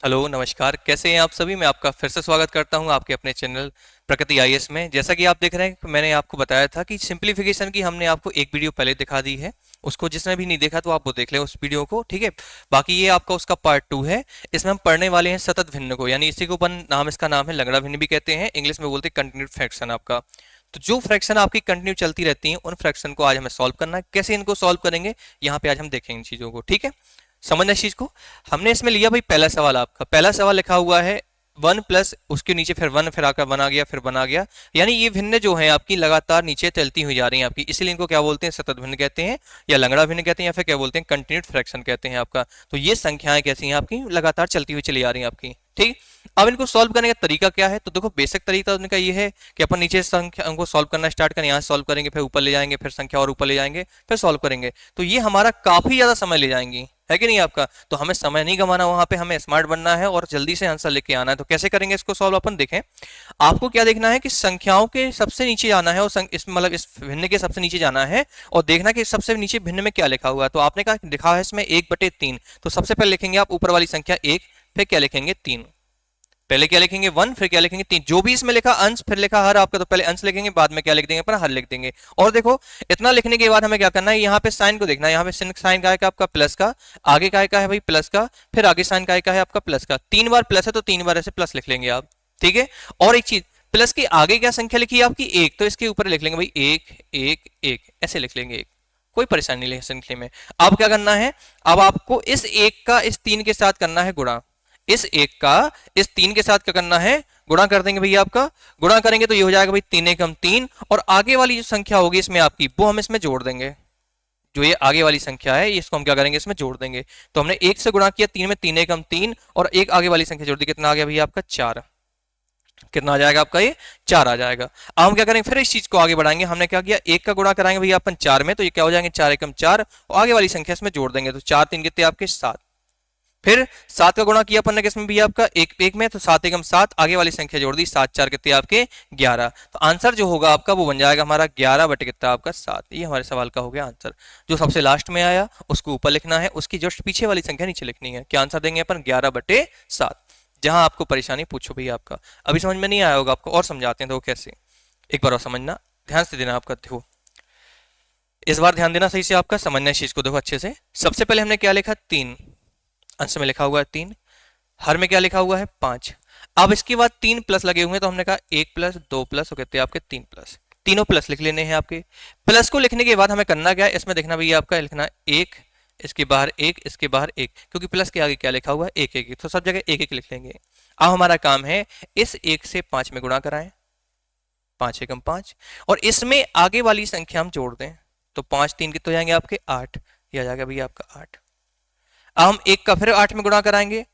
Hello नमस्कार, कैसे हैं आप सभी। मैं आपका फिर से स्वागत करता हूं आपके अपने चैनल प्रकृति आईएएस में। जैसा कि आप देख रहे हैं, मैंने आपको बताया था कि सिंपलीफिकेशन की हमने आपको एक वीडियो पहले दिखा दी है। उसको जिसने भी नहीं देखा तो आप वो देख लें उस वीडियो को, ठीक है। बाकी ये आपका उसका पार्ट 2 है। इसमें हम पढ़ने वाले हैं सतत भिन्न को, यानी इसी को अपन नाम, इसका नाम है लंगड़ा भिन्न भी कहते हैं, इंग्लिश में बोलते हैं कंटिन्यूड फ्रैक्शन आपका। तो जो फ्रैक्शन आपकी कंटिन्यू चलती रहती हैं उन फ्रैक्शन को आज हमें सॉल्व करना है। कैसे इनको सॉल्व करेंगे यहाँ पे आज हम देखेंगे इन चीजों को, ठीक है। समझना इस चीज को। हमने इसमें लिया भाई पहला सवाल, आपका पहला सवाल लिखा हुआ है 1 प्लस उसके नीचे फिर 1, फिर आकर 1 आ गया, फिर 1 आ गया। यानी ये भिन्न जो है आपकी लगातार नीचे चलती हुई जा रही है आपकी, इसीलिए इनको क्या बोलते हैं, सतत भिन्न कहते हैं, या लंगड़ा भिन्न कहते हैं, या फिर क्या बोलते हैं, कंटिन्यूड फ्रैक्शन कहते हैं आपका। तो ये संख्याएं कैसी हैं आपकी, लगातार चलती हुई चली आ रही हैं आपकी, ठीक। अब इनको सॉल्व करने का तरीका क्या है, तो देखो बेसिक तरीका उनका ये है कि अपन नीचे संख्या को सॉल्व करना स्टार्ट करें, यहाँ सॉल्व करेंगे, फिर ऊपर ले जाएंगे, फिर संख्या और ऊपर ले जाएंगे, फिर सॉल्व करेंगे। तो ये हमारा काफी ज्यादा समय ले जाएंगी, है कि नहीं आपका। तो हमें समय नहीं गंवाना, वहां पे हमें स्मार्ट बनना है और जल्दी से आंसर लेके आना है। तो कैसे करेंगे इसको सॉल्व, अपन देखें। आपको क्या देखना है कि संख्याओं के सबसे नीचे जाना है, और इस मतलब इस भिन्न के सबसे नीचे जाना है और देखना कि सबसे नीचे भिन्न में क्या लिखा हुआ है। तो आपने कहा लिखा है इसमें 1/3, तो सबसे पहले लिखेंगे आप ऊपर वाली संख्या 1, फिर क्या लिखेंगे 3। पहले क्या लिखेंगे 1, फिर क्या लिखेंगे 3। जो भी इसमें लिखा अंश, फिर लिखा हर आपका, तो पहले अंश लिखेंगे, बाद में क्या लिख देंगे अपन, हर लिख देंगे। और देखो इतना लिखने के बाद हमें क्या करना है, यहाँ पे साइन को देखना है। यहाँ पे साइन का है आपका प्लस का, आगे का है भाई प्लस का, फिर आगे साइन का है आपका प्लस का। 3 बार प्लस है तो 3 बार ऐसे प्लस लिख लेंगे आप, ठीक है। और एक चीज, प्लस के आगे क्या संख्या लिखी है आपकी 1, तो इसके ऊपर लिख लेंगे भाई 1 1 1, ऐसे लिख लेंगे 1। कोई परेशानी नहीं है लिखने में। अब क्या करना है, अब आपको इस 1 का इस 3 के साथ करना है गुणा। इस 1 का इस 3 के साथ क्या करना है, गुणा कर देंगे भैया आपका। गुणा करेंगे तो ये हो जाएगा भाई 3 एकम 3, और आगे वाली जो संख्या होगी इसमें आपकी, वो हम इसमें जोड़ देंगे। जो ये आगे वाली संख्या है इसको हम क्या करेंगे, इसमें जोड़ देंगे। तो हमने 1 से गुणा किया 3 में, 3 एकम 3, और एक आगे वाली संख्या जोड़ दी, कितना आ गया भैया आपका 4। कितना आ जाएगा आपका, ये 4 आ जाएगा। अब हम क्या करेंगे, फिर इस चीज को आगे बढ़ाएंगे। हमने क्या किया, 1 का गुणा कराएंगे भैया अपन 4 में, तो ये क्या हो जाएंगे 4 एकम 4, और आगे वाली संख्या इसमें जोड़ देंगे। तो 4 3 कितने आपके 7। फिर 7 का गुणा किया अपन ने किसमें भी आपका, एक एक में, तो 7 एकम 7, आगे वाली संख्या जोड़ दी, 7 4 कितने आपके 11। तो आंसर जो होगा आपका वो बन जाएगा हमारा 11 बटे कितना आपका 7। ये हमारे सवाल का हो गया आंसर। जो सबसे लास्ट में आया उसको ऊपर लिखना है, उसकी जस्ट पीछे वाली संख्या नीचे लिखनी है। क्या आंसर देंगे अपन, 11/7। जहां आपको परेशानी पूछो भैया आपका अभी समझ में नहीं आया होगा, आपको और समझाते हैं तो कैसे, एक बार और समझना, ध्यान से देना आपका। देखो इस बार ध्यान देना सही से, आपका समझना इस चीज को। देखो अच्छे से, सबसे पहले हमने क्या लिखा 3, अंश में लिखा हुआ है 3, हर में क्या लिखा हुआ है 5। अब इसके बाद 3 प्लस लगे हुए हैं, तो हमने कहा 1 प्लस 2 प्लस, वो कहते हैं आपके 3 प्लस। तीनों प्लस लिख लेने हैं आपके। प्लस को लिखने के बाद हमें करना क्या है, इसमें देखना भैया आपका लिखना 1, इसके बाहर 1, इसके बाहर 1, क्योंकि प्लस के आगे क्या लिखा हुआ है 1 1, तो सब जगह 1 1 लिख लेंगे। अब हमारा काम है इस 1 से 5 में गुणा कराएं, 5 एकम 5, और इसमें आगे वाली संख्या हम जोड़ दें। तो 5 3 कितने हो जाएंगे आपके 8, यह आ जाएगा भैया आपका 8। अब हम 1 का फिर 8 में गुणा कराएंगे,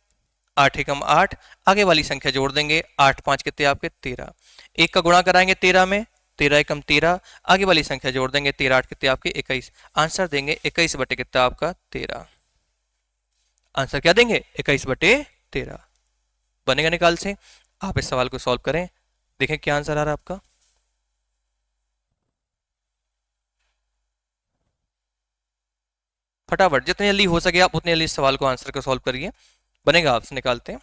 8 एकम 8, आगे वाली संख्या जोड़ देंगे, 8 5 कितने आपके 13। 1 का गुणा कराएंगे 13 में, 13 एकम 13, आगे वाली संख्या जोड़ देंगे, 13 8 कितने आपके 21। आंसर देंगे 21 बटे कितना आपका 13। आंसर क्या देंगे 21/13। बनेगा निकाल से। आप इस सवाल को सॉल्व करें, देखें क्या आंसर आ रहा है आपका। फटाफट जितनी जल्दी हो सके आप उतनी जल्दी इस सवाल को आंसर को सॉल्व करिए, बनेगा आपसे निकालते हैं।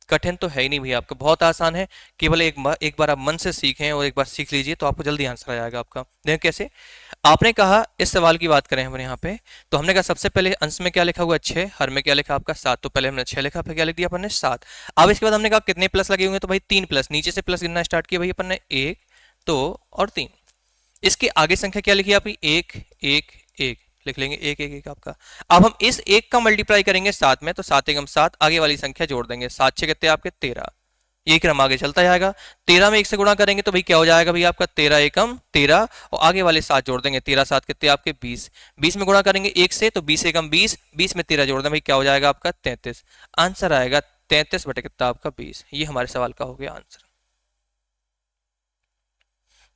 कठिन तो है ही नहीं भैया आपका, बहुत आसान है। केवल एक बार आप मन से सीखें और एक बार सीख लीजिए तो आपको जल्दी आंसर आ जाएगा आपका। देखो कैसे, आपने कहा इस सवाल की बात करें हम यहाँ पे, तो हमने कहा सबसे पहले अंश में क्या लिखा हुआ 6, हर में क्या लिखा आपका 7, तो पहले हमने 6 लिखा, फिर क्या लिख दिया अपन ने 7। अब इसके बाद हमने कहा कितने प्लस लगे हुए, तो भाई 3 प्लस, नीचे से प्लस गिनना स्टार्ट किया भाई अपन ने 1 2 और 3। इसके आगे संख्या क्या लिखी आपकी 1 1 1, लिख लेंगे 1 1 1 आपका। अब हम इस 1 का मल्टीप्लाई करेंगे 7 में, तो 7 एकम 7, आगे वाली संख्या जोड़ देंगे, 7 6 कितने आपके 13। ये क्रम आगे चलता जाएगा। 13 में 1 से गुणा करेंगे तो भाई क्या हो जाएगा भाई आपका 13 एकम 13, और आगे वाले 7 जोड़ देंगे, 13 7 कितने आपके 20। 20 में गुणा करेंगे 1 से, तो 20 एकम 20, 20 में 13 जोड़ दें भाई क्या हो जाएगा आपका 33। आंसर आएगा 33 बटे कितना आपका 20। ये हमारे सवाल का हो गया आंसर।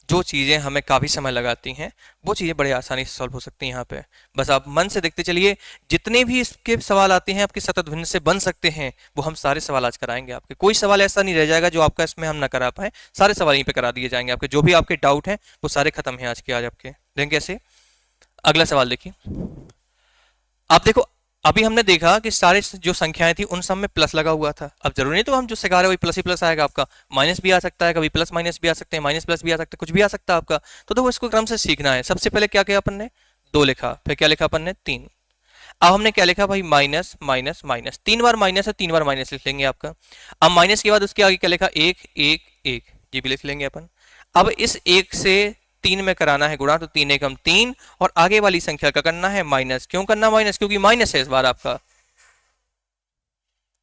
जो चीजें हमें काफी समय लगाती हैं वो चीजें बड़े आसानी से सॉल्व हो सकती हैं यहाँ पे। बस आप मन से देखते चलिए, जितने भी इसके सवाल आते हैं आपके सतत भिन्न से बन सकते हैं, वो हम सारे सवाल आज कराएंगे आपके। कोई सवाल ऐसा नहीं रह जाएगा जो आपका इसमें हम ना करा पाए, सारे सवाल यहीं पे करा दिए जाएंगे आपके। जो भी आपके डाउट हैं वो सारे खत्म हैं आज के आज आपके। देखें कैसे, अगला सवाल देखिए। आप देखो, अभी हमने देखा कि सारे जो संख्याएं थी उन सब में प्लस लगा हुआ था। अब जरूरी नहीं तो हम जो सिखा रहे हैं वही प्लस ही प्लस आएगा आपका, माइनस भी आ सकता है, कभी प्लस माइनस भी आ सकते हैं, माइनस प्लस भी आ सकता है, कुछ भी आ सकता है आपका। तो देखो इसको क्रम से सीखना है। सबसे पहले क्या किया अपन ने, 2 लिखा, फिर क्या लिखा अपन ने, 3। अब हमने क्या लिखा भाई, माइनस माइनस माइनस, 3 बार माइनस है, 3 बार माइनस लिख लेंगे आपका। अब माइनस के बाद उसके आगे क्या लिखा, 1 1 1, ये भी लिख लेंगे अपन। अब इस 1 से 3 में कराना है गुणा, तो 3 एकम 3, और आगे वाली संख्या का करना है माइनस। क्यों करना माइनस, क्योंकि माइनस है इस बार आपका,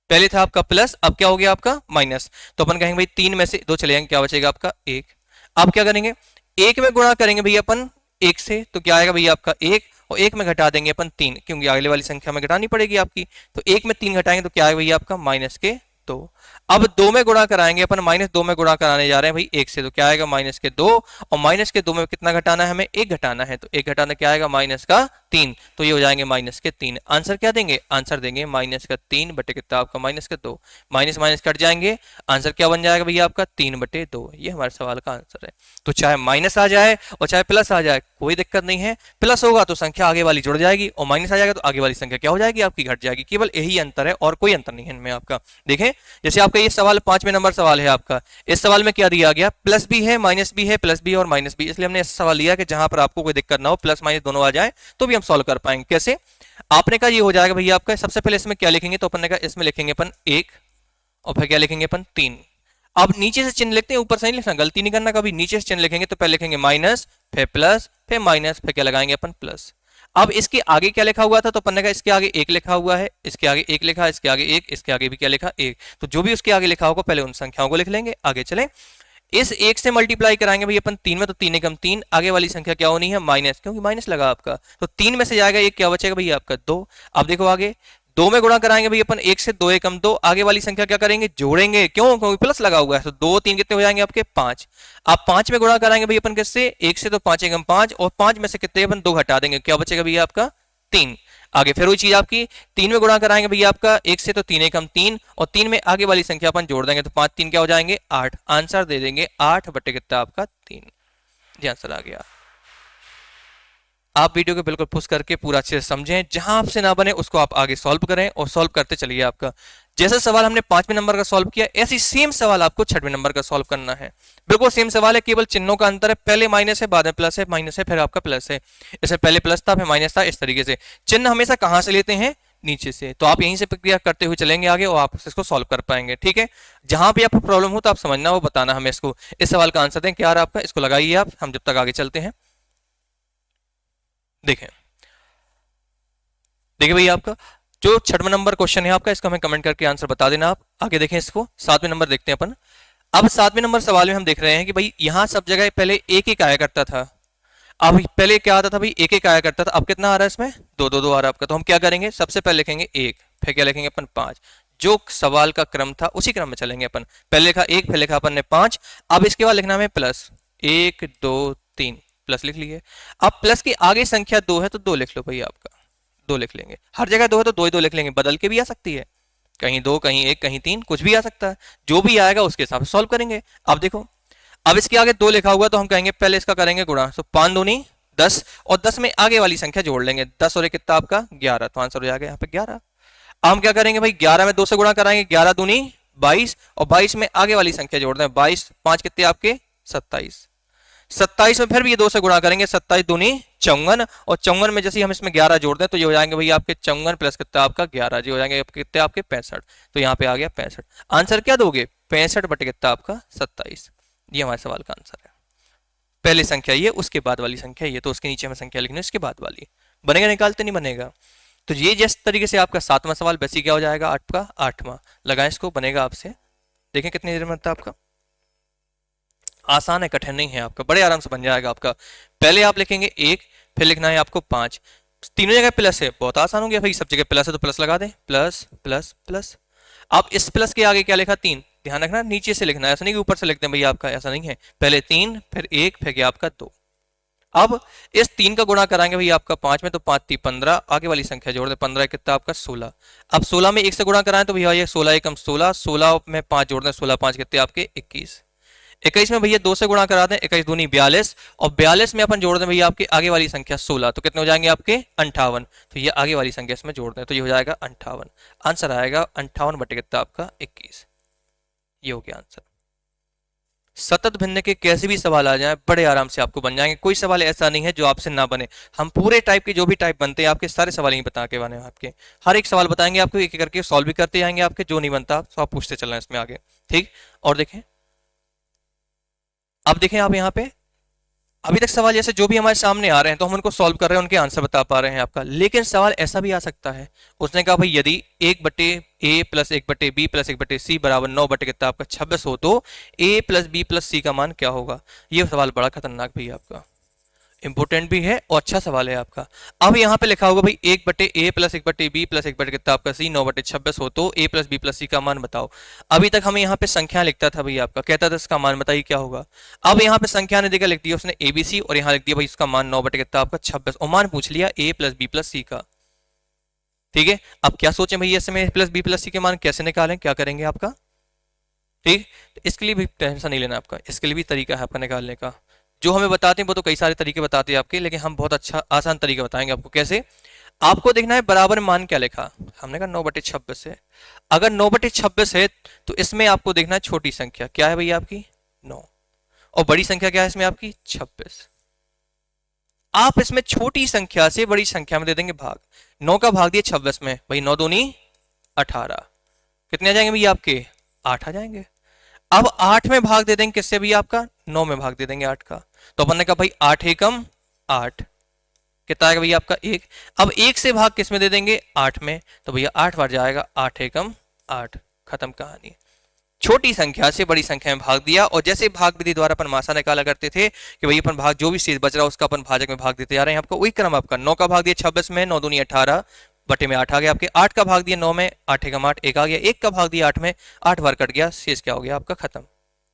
पहले था आपका प्लस, अब क्या हो गया आपका माइनस। तो अपन कहेंगे भाई 3 में से 2 चले जाएंगे, क्या बचेगा आपका 1। अब क्या करेंगे, 1 में गुणा करेंगे भैया अपन 1 से, तो क्या आएगा भैया आपका 1, और 1 में घटा देंगे अपन 3, क्योंकि अगले वाली संख्या में घटानी पड़ेगी आपकी। तो 1 में 3 घटाएंगे तो क्या आएगा भैया आपका माइनस के 2। अब 2 में गुणा कराएंगे अपन, माइनस 2 में गुणा कराने जा रहे हैं भाई 1 से, तो क्या आएगा माइनस के 2, और माइनस के 2 में कितना घटाना है हमें, 1 घटाना है, तो 1 घटाना क्या आएगा माइनस का 3, तो ये हो जाएंगे माइनस के 3। आंसर क्या देंगे, आंसर देंगे माइनस का 3 बटे कितना आपका माइनस का 2, माइनस माइनस कट जाएंगे, आंसर क्या बन जाएगा भैया आपका 3 बटे 2। ये हमारे सवाल का आंसर है। तो चाहे माइनस आ जाए और चाहे प्लस आ जाए कोई दिक्कत नहीं है, प्लस होगा तो संख्या आगे वाली जुड़ जाएगी, और माइनस आ जाएगा तो आगे वाली संख्या क्या हो जाएगी आपकी, घट जाएगी। केवल यही अंतर है और कोई अंतर नहीं है इनमें आपका। देखें जैसे आपका ये सवाल 5वें नंबर सवाल है आपका, इस सवाल में क्या दिया गया, प्लस भी है माइनस भी है, प्लस भी और माइनस भी, इसलिए हमने ऐसा सवाल लिया कि जहां पर आपको कोई दिक्कत ना हो, प्लस माइनस दोनों आ जाए तो भी हम सॉल्व कर पाएंगे। कैसे, आपने कहा ये हो जाएगा भैया आपका, सबसे पहले इसमें क्या लिखेंगे, तो अपन ने कहा इसमें लिखेंगे अपन 1, और फिर क्या लिखेंगे अपन 3। अब नीचे से चिन्ह लिखते हैं, ऊपर से नहीं लिखना, गलती नहीं करना कभी। नीचे से चिन्ह लिखेंगे तो पहले लिखेंगे माइनस, फिर प्लस, फिर माइनस, फिर क्या लगाएंगे अपन प्लस। अब इसके आगे क्या लिखा हुआ था, तो अपन ने कहा इसके आगे 1 लिखा हुआ है, इसके आगे 1 लिखा, इसके आगे 1, इसके आगे भी क्या लिखा 1, तो जो भी उसके आगे लिखा होगा पहले उन संख्याओं को लिख लेंगे। आगे चलें, इस 1 से मल्टीप्लाई कराएंगे भाई अपन 3 में, तो 3 एकम 3, आगे वाली संख्या क्या होनी है माइनस, क्योंकि माइनस लगा आपका, तो 3 में से जाएगा 1, क्या बचेगा भैया आपका 2। अब देखो आगे 2 में गुणा कराएंगे भाई अपन 1 से, 2 एकम 2, आगे वाली संख्या क्या करेंगे, जोड़ेंगे, क्यों, क्योंकि प्लस लगा हुआ है, तो 2 3 कितने हो जाएंगे आपके 5। अब 5 में गुणा कराएंगे भाई अपन किससे, 1 से, तो 5 एकम 5, और 5 में से कितने अपन 2 घटा देंगे, क्या बचेगा भैया आपका 3। आगे फिर वही चीज आपकी 3 में गुणा कराएंगे भैया आपका 1 से, तो 3 एकम 3, और 3 में आगे वाली संख्या अपन जोड़ देंगे, तो 5 3 क्या हो जाएंगे 8। आंसर दे देंगे 8 बटे कितना आपका 3। जी आंसर आ गया। आप वीडियो को बिल्कुल पुश करके पूरा अच्छे से समझें, जहां आपसे ना बने उसको आप आगे सॉल्व करें, और सॉल्व करते चलिए। आपका जैसा सवाल हमने 5वें नंबर का सॉल्व किया, ऐसी सेम सवाल आपको 6वें नंबर का सॉल्व करना है। बिल्कुल सेम सवाल है, केवल चिन्हों का अंतर है, पहले माइनस है, बाद में प्लस है, माइनस है, फिर आपका प्लस है। इससे पहले प्लस था, फिर माइनस था, इस तरीके से। चिन्ह हमेशा कहां से लेते हैं, नीचे से। तो आप यहीं से प्रक्रिया करते हुए चलेंगे आगे, और आप इसको सॉल्व कर पाएंगे। ठीक है, जहां भी आपको प्रॉब्लम हो तो आप समझना, वो बताना हमें। इसको इस सवाल का आंसर दें, क्या आ रहा है आपका, इसको लगाइए आप, हम जब तक आगे चलते हैं। देखें देखिए भैया, आपका जो 6वां नंबर क्वेश्चन है आपका, इसको हमें कमेंट करके आंसर बता देना आप। आगे देखें इसको, 7वें नंबर देखते हैं अपन। अब 7वें नंबर सवाल में हम देख रहे हैं कि भाई यहाँ सब जगह पहले एक एक आया करता था। अब पहले क्या आता था भाई, एक एक आया करता था, अब कितना आ रहा है इसमें, 2 2 2 आ रहा है आपका। तो हम क्या करेंगे, सबसे पहले लिखेंगे 1, फिर क्या लिखेंगे अपन 5। जो सवाल का क्रम था उसी क्रम में चलेंगे अपन। पहले लिखा 1, फिर लिखा अपन ने 5। अब इसके बाद लिखना है प्लस, 1 2 3, प्लस लिख लिए। अब प्लस की आगे संख्या 2 है, तो 2 लिख लो भैया आपका, 2 लिख लेंगे। हर जगह 2 है तो 2 ही 2 लिख लेंगे, बदल के भी आ सकती है, कहीं 2 कहीं 1 कहीं 3, कुछ भी आ सकता है। जो भी आएगा उसके हिसाब से सॉल्व करेंगे। अब देखो, अब इसके आगे 2 लिखा हुआ, तो हम कहेंगे पहले इसका करेंगे गुणा, तो 5 दूनी 10, और 10 में आगे वाली संख्या जोड़ लेंगे, 10 और 1 कितना आपका 11, तो आंसर हो जाएगा यहाँ पे 11। अब हम क्या करेंगे भाई, 11 में 2 से गुणा कराएंगे, 11 दूनी 22, और 22 में आगे वाली संख्या जोड़ दें, 22 5 कितने आपके 27। 27 में फिर भी ये 2 से गुणा करेंगे, 27 दूनी 54, और 54 में जैसे हम इसमें 11 जोड़ दें तो ये हो जाएंगे भैया आपके 54 प्लस कितना आपका 11, जी हो जाएंगे कितने आपके 65। तो यहाँ पे आ गया 65। आंसर क्या दोगे, 65 बटे कितना आपका 27। ये हमारे सवाल का आंसर है। पहले संख्या ये, उसके बाद वाली संख्या ये, तो उसके नीचे में संख्या लिखनी है, उसके बाद वाली। बनेगा, निकालते नहीं बनेगा। तो ये जिस तरीके से आपका 7वां सवाल, वैसे क्या हो जाएगा आपका 8वां। लगाएं इसको, बनेगा आपसे। देखें कितनी देर में बनता है आपका। आसान है, कठिन नहीं है आपका, बड़े आराम से बन जाएगा आपका। पहले आप लिखेंगे 1, फिर लिखना है आपको 5, तीनों जगह प्लस है, बहुत आसान हो गया भाई। सब जगह प्लस है तो प्लस लगा दें, प्लस प्लस प्लस। अब इस प्लस के आगे क्या लिखा 3, ध्यान रखना नीचे से लिखना है, ऐसा नहीं कि ऊपर से लिखते हैं भैया आपका, ऐसा नहीं है। पहले 3, फिर 1, फिर क्या आपका 2। अब इस 3 का गुणा कराएंगे भैया आपका 5 में, तो 5 3 15, आगे वाली संख्या जोड़ दे, 15 कितना आपका 16। अब 16 में 1 से गुणा कराएं तो भैया ये 16 एकम 16, 16 में 5 जोड़ दें, 16 5 कितने आपके 21। 21 में भैया 2 से गुणा करा दें, 21 दूनी 42, और 42 में अपन जोड़ दें भैया आपके आगे वाली संख्या 16, तो कितने हो जाएंगे आपके 58। तो ये आगे वाली संख्या इसमें जोड़ दें तो ये हो जाएगा 58। आंसर आएगा 58 बटे कितना आपका 21। ये हो गया आंसर। सतत भिन्न के कैसे भी सवाल आ जाएं बड़े आराम से आपको बन जाएंगे, कोई सवाल ऐसा नहीं है जो आपसे ना बने। हम पूरे टाइप के जो भी टाइप बनते हैं आपके सारे सवाल ही बता के बने आपके, हर एक सवाल बताएंगे आपको, एक एक करके सॉल्व भी करते जाएंगे आपके, जो नहीं बनता तो आप पूछते चलना इसमें आगे। ठीक, और देखें, अब देखें आप यहाँ पे अभी तक सवाल जैसे जो भी हमारे सामने आ रहे हैं तो हम उनको सॉल्व कर रहे हैं, उनके आंसर बता पा रहे हैं आपका। लेकिन सवाल ऐसा भी आ सकता है, उसने कहा भाई यदि 1/a+1/b+1/c बराबर 9 बटे कितना आपका 26 हो तो a+b+c का मान क्या होगा। ये सवाल बड़ा खतरनाक भैया आपका, इंपोर्टेंट भी है और अच्छा सवाल है आपका। अब यहाँ पे लिखा होगा भाई 1/a+1/b+1/कितना कितना आपका c 9/26 हो तो a+b+c का मान बताओ। अभी तक हमें यहाँ पे संख्या लिखता था भाई आपका, कहता था इसका मान बताइए क्या होगा। अब यहाँ पे संख्या ने देखा, लिख दिया उसने abc और यहाँ लिख दिया भाई इसका मान 9/कितना आपका 26 और मान पूछ लिया a+b+c का। ठीक है, अब क्या सोचें भैया इसमें a+b+c के मान कैसे निकालें, क्या करेंगे आपका। ठीक, इसके लिए भी टेंशन नहीं लेना आपका, इसके लिए भी तरीका है आपका निकालने का। जो हमें बताते हैं वो तो कई सारे तरीके बताते हैं आपके, लेकिन हम बहुत अच्छा आसान तरीका बताएंगे आपको। कैसे, आपको देखना है बराबर मान क्या लिखा, हमने कहा 9/26 है। अगर 9/26 है तो इसमें आपको देखना है छोटी संख्या क्या है भैया आपकी 9, और बड़ी संख्या क्या है इसमें आपकी 26। आप इसमें छोटी संख्या से बड़ी संख्या में दे देंगे भाग। 9 का भाग दिया 26 में, भाई 9 दूनी 18, कितने आ जाएंगे भैया आपके 8 आ जाएंगे। अब 8 में भाग दे देंगे किससे भैया आपका 9 में भाग दे देंगे 8 का, तो अपन ने कहा भाई 8 एकम 8, कितना आएगा भैया आपका 1। अब 1 से भाग किस में दे देंगे 8 में, तो भैया 8 बार जाएगा 8 एकम 8, खत्म कहानी। छोटी संख्या से बड़ी संख्या में भाग दिया, और जैसे भाग विधि द्वारा अपन मासा निकाला करते थे कि भाई अपन भाग जो भी शेष बच रहा है उसका अपन भाजक में भाग देते जा रहे हैं आपको, वही क्रम आपका। 9 का भाग दिया 26 में, 9 दूनी 18 बटे में 8 आ गया आपके। 8 का भाग दिया 9 में, 8 एकम 8 1 आ गया। 1 का भाग दिया 8 में, 8 बार कट गया, शेष क्या हो गया आपका खत्म।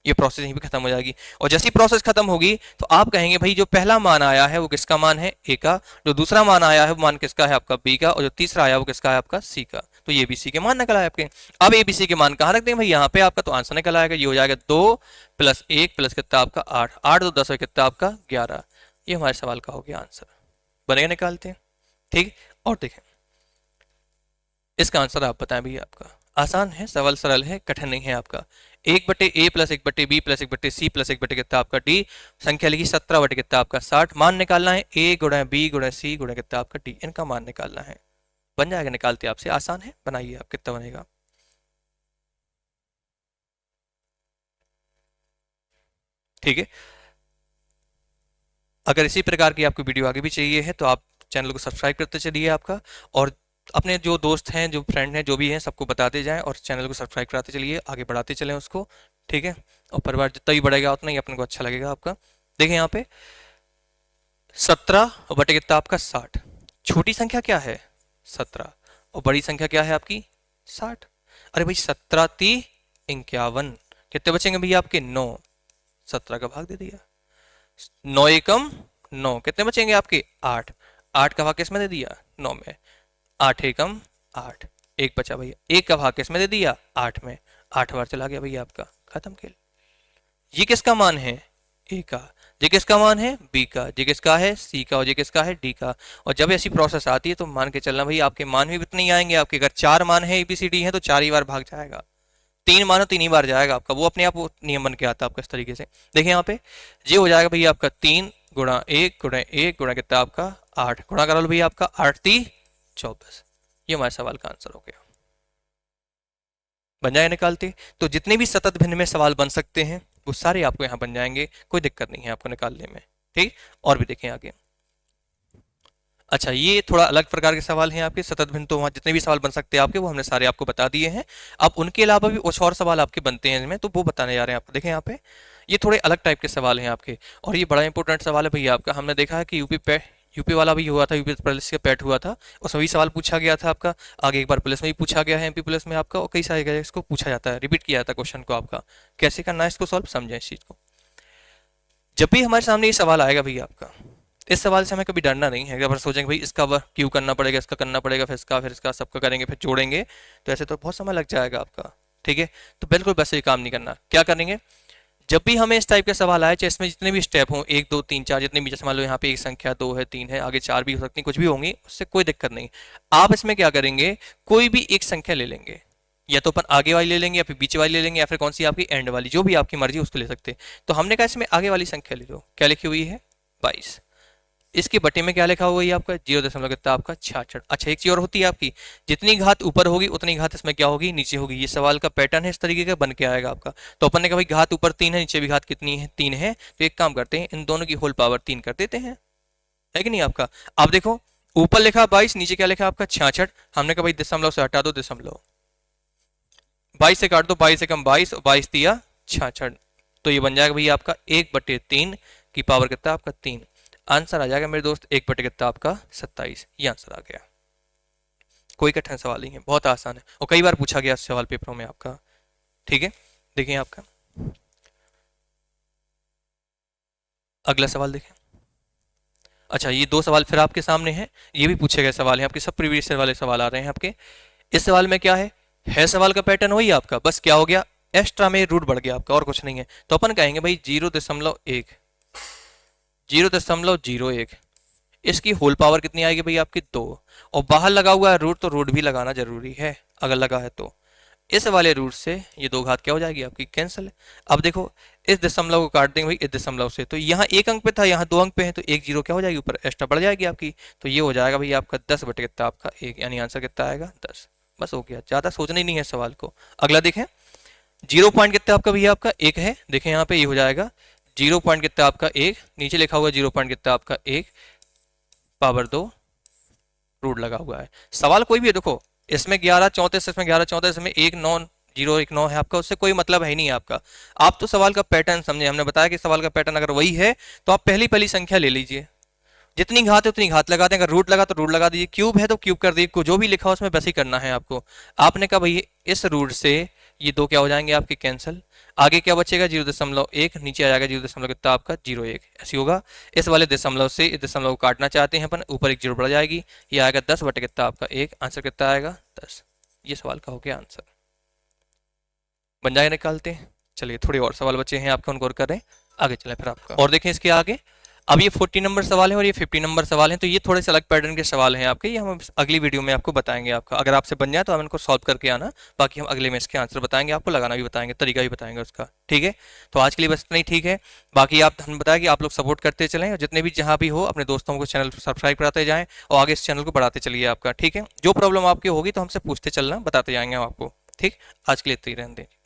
ये प्रोसेस यहीं पे खत्म हो जाएगी, और जैसी प्रोसेस खत्म होगी तो आप कहेंगे भाई जो पहला मान आया है वो किसका मान है ए का, जो दूसरा मान आया है वो मान किसका है आपका बी का, और जो तीसरा आया वो किसका है आपका सी का। तो ये बी सी के मान निकल आए आपके। अब ए बी सी के मान कहाँ रख देंगे भाई यहाँ पे आपका, तो आंसर निकल आएगा। ये हो जाएगा 2 + 1 प्लस कितना आपका 8, 8 तो 10 और कितना आपका 11। ये हमारे सवाल का हो गया आंसर, बनेगा निकालते हैं। ठीक, और देखें इसका आंसर आप बताएं भैया आपका। आसान है, सवाल सरल है, कठिन नहीं है आपका। 1/a+1/b+1/c +1 कितना आपका डी, संख्या लिखी 17 बटे कितना आपका 60। मान निकालना है a गुणा b गुणा c गुणा कितना आपका डी, इनका मान निकालना है। बन जाएगा निकालते आपसे, आसान है, बनाइए आप, कितना बनेगा। ठीक है, अगर इसी प्रकार की आपको वीडियो आगे भी चाहिए है तो आप चैनल को सब्सक्राइब करते चलिए आपका, और अपने जो दोस्त हैं, जो फ्रेंड हैं, जो भी हैं, सबको बताते जाएं और चैनल को सब्सक्राइब कराते चलिए, आगे बढ़ाते चलें उसको। ठीक है, और परिवार जितना ही बढ़ेगा उतना ही अपने को अच्छा लगेगा आपका। देखिए यहाँ पे 17 बटे कितना आपका 60, छोटी संख्या क्या है 17 और बड़ी संख्या क्या है आपकी 60। अरे भाई 17 × 51, कितने बचेंगे भैया आपके 9, 17 का भाग दे दिया। 9 एकम 9, कितने बचेंगे आपके 8, 8 का भाग किस में दे दिया 9 में, 8 एकम 8, 1 बचा भैया। 1 का भाग किस में दे दिया 8 में, 8 बार चला गया भैया आपका, खत्म खेल। ये किसका मान है ए का, ये किसका मान है बी का, ये किसका है सी का, और ये किसका है डी का। और जब ऐसी प्रोसेस आती है तो मान के चलना भाई आपके मान भी इतने ही आएंगे आपके। अगर 4 मान है ABCD है तो 4 ही बार भाग जाएगा, 3 मान हो 3 ही बार जाएगा आपका, वो अपने आप वो नियम बन के आता है आपका इस तरीके से। देखिए यहाँ पे ये हो जाएगा भैया आपका 3 गुणा 1 गुणा 1 गुणा कितना आपका 8, गुणा करा लो भैया आपका 8 × 24। ये हमारे सवाल का आंसर हो गया, बन जाए निकालते। तो जितने भी सतत भिन्न में सवाल बन सकते हैं वो सारे आपको यहाँ बन जाएंगे, कोई दिक्कत नहीं है आपको निकालने में। ठीक, और भी देखें आगे। अच्छा, ये थोड़ा अलग प्रकार के सवाल हैं आपके सतत भिन्न, तो वहाँ जितने भी सवाल बन सकते हैं आपके वो हमने सारे आपको बता दिए हैं। अब उनके अलावा भी कुछ और सवाल आपके बनते हैं इनमें, तो वो बताने जा रहे हैं आपको। देखें यहाँ पे ये थोड़े अलग टाइप के सवाल हैं आपके, और ये बड़ा इंपॉर्टेंट सवाल है भैया आपका। हमने देखा है कि यूपी वाला भी हुआ था, यूपी पुलिस का पैट हुआ था, उसमें भी सवाल पूछा गया था आपका। आगे एक बार पुलिस में भी पूछा गया है, MP पुलिस में आपका, और कई सारे जगह इसको पूछा जाता है, रिपीट किया जाता है क्वेश्चन को आपका। कैसे करना है इसको सॉल्व, समझें इस चीज को। जब भी हमारे सामने ये सवाल आएगा भैया आपका, इस सवाल से हमें कभी डरना नहीं है। अगर सोचेंगे भाई इसका क्यों करना पड़ेगा, इसका करना पड़ेगा, फिर इसका सबका करेंगे, फिर जोड़ेंगे, तो ऐसे तो बहुत समय लग जाएगा आपका। ठीक है, तो बिल्कुल वैसे ही काम नहीं करना। क्या करेंगे, जब भी हमें इस टाइप का सवाल आए, चाहे इसमें जितने भी स्टेप हों, 1 2 3 4 जितने भी, जैसे मान लो यहाँ पे एक संख्या 2 है, 3 है, आगे 4 भी हो सकती, कुछ भी होंगी, उससे कोई दिक्कत नहीं। आप इसमें क्या करेंगे, कोई भी एक संख्या ले लेंगे, या तो अपन आगे वाली ले लेंगे, या फिर बीच वाली ले लेंगे, या फिर कौन सी आपकी एंड वाली, जो भी आपकी मर्जी उसको ले सकते हैं। तो हमने कहा इसमें आगे वाली संख्या ले लो, क्या लिखी हुई है 22। इसके बटे में क्या लिखा हुआ है आपका 0 कितना आपका 66। अच्छा, एक चीज और होती है आपकी, जितनी घात ऊपर होगी उतनी घात इसमें क्या होगी, नीचे होगी। ये सवाल का पैटर्न है, इस तरीके का बन के आएगा आपका। तो अपन ने कहा भाई घात ऊपर 3 है, नीचे भी घात कितनी है, 3 है, तो एक काम करते हैं, इन दोनों की होल पावर 3 कर देते हैं, है कि नहीं आपका। आप देखो ऊपर लिखा 22, नीचे क्या लिखा आपका 66। हमने कहा भाई दशमलव से हटा दो दशमलव, 22 से काट दो, 22 से कम 22, और 22 दिया 66, तो ये बन जाएगा भैया आपका 1/3 की पावर कितना आपका 3। आंसर आ जाएगा मेरे दोस्त 1/, कितना आपका 27। ये आंसर आ गया। कोई कठिन सवाल नहीं है, बहुत आसान है, और कई बार पूछा गया सवाल पेपरों में आपका। ठीक है, देखिए आपका अगला सवाल देखें। अच्छा, ये 2 सवाल फिर आपके सामने हैं, ये भी पूछे गए सवाल हैं आपके, सब प्रीवियस वाले सवाल आ रहे हैं आपके। इस सवाल में क्या है सवाल का पैटर्न वही आपका, बस क्या हो गया, एक्स्ट्रा में रूट बढ़ गया आपका, और कुछ नहीं है। तो अपन कहेंगे भाई 0.1, 0.01, इसकी होल पावर कितनी आएगी भाई आपकी 2, और बाहर लगा हुआ है रूट, तो रूट भी लगाना जरूरी है अगर लगा है तो। इस वाले रूट से ये 2 घात क्या हो जाएगी आपकी, कैंसिल। अब देखो इस दशमलव को काट देंगे भाई इस दशमलव से, तो यहाँ 1 अंक पे था, यहाँ 2 अंक पे है, तो 1 0 क्या हो जाएगी ऊपर, एक्स्ट्रा बढ़ जाएगी आपकी। तो ये हो जाएगा भाई आपका 10/, कितना आपका 1, यानी आंसर कितना आएगा 10। बस हो गया, ज्यादा सोचना ही नहीं है सवाल को। अगला देखें, 0 पॉइंट कितना आपका भैया आपका 1 है, देखें यहाँ पे ये हो जाएगा 0 पॉइंट कितना आपका 1, नीचे लिखा हुआ 0 पॉइंट कितना आपका 1 पावर 2, रूट लगा हुआ है। सवाल कोई भी है, देखो इसमें 11 34, इसमें 11 34, इसमें 1 9 0 1 9 है आपका, उससे कोई मतलब है नहीं आपका। आप तो सवाल का पैटर्न समझे, हमने बताया कि सवाल का पैटर्न अगर वही है तो आप पहली पहली संख्या ले लीजिए, जितनी घात है उतनी घात लगा दें, अगर रूट लगा तो रूट लगा दीजिए, क्यूब है तो क्यूब कर दीजिए, जो भी लिखा हो उसमें बस ही करना है आपको। आपने कहा भाई इस रूट से ये 2 क्या हो जाएंगे आपके कैंसिल, आगे क्या बचेगा 0.1, नीचे आ जाएगा 0 कितना आपका 0.1, ऐसी होगा। इस वाले दशमलव से इस दशमलव को काटना चाहते हैं अपन, ऊपर एक 0 बढ़ जाएगी, ये आएगा 10/, कितना आपका 1, आंसर कितना आएगा 10। ये सवाल का हो गया आंसर, बन जाएगा, निकालते हैं। चलिए थोड़े और सवाल बचे हैं आपके, उनको और करें, आगे चले फिर आपका। और देखें इसके आगे, अब ये 40 नंबर सवाल है और ये 50 नंबर सवाल है, तो ये थोड़े से अलग पैटर्न के सवाल हैं आपके, ये हम अगली वीडियो में आपको बताएंगे आपका। अगर आपसे बन जाए तो हम इनको सॉल्व करके आना, बाकी हम अगले में इसके आंसर बताएंगे आपको, लगाना भी बताएंगे, तरीका भी बताएंगे उसका। ठीक है, तो आज के लिए बस इतना ही। ठीक है, बाकी आप हमने बताया कि आप लोग सपोर्ट करते चलें, और जितने भी जहाँ भी हो अपने दोस्तों को चैनल सब्सक्राइब कराते जाएं, और आगे इस चैनल को बढ़ाते चलिए आपका। ठीक है, जो प्रॉब्लम आपकी होगी तो हमसे पूछते चलना, बताते जाएंगे हम आपको। ठीक, आज के लिए इतना ही रहने दें।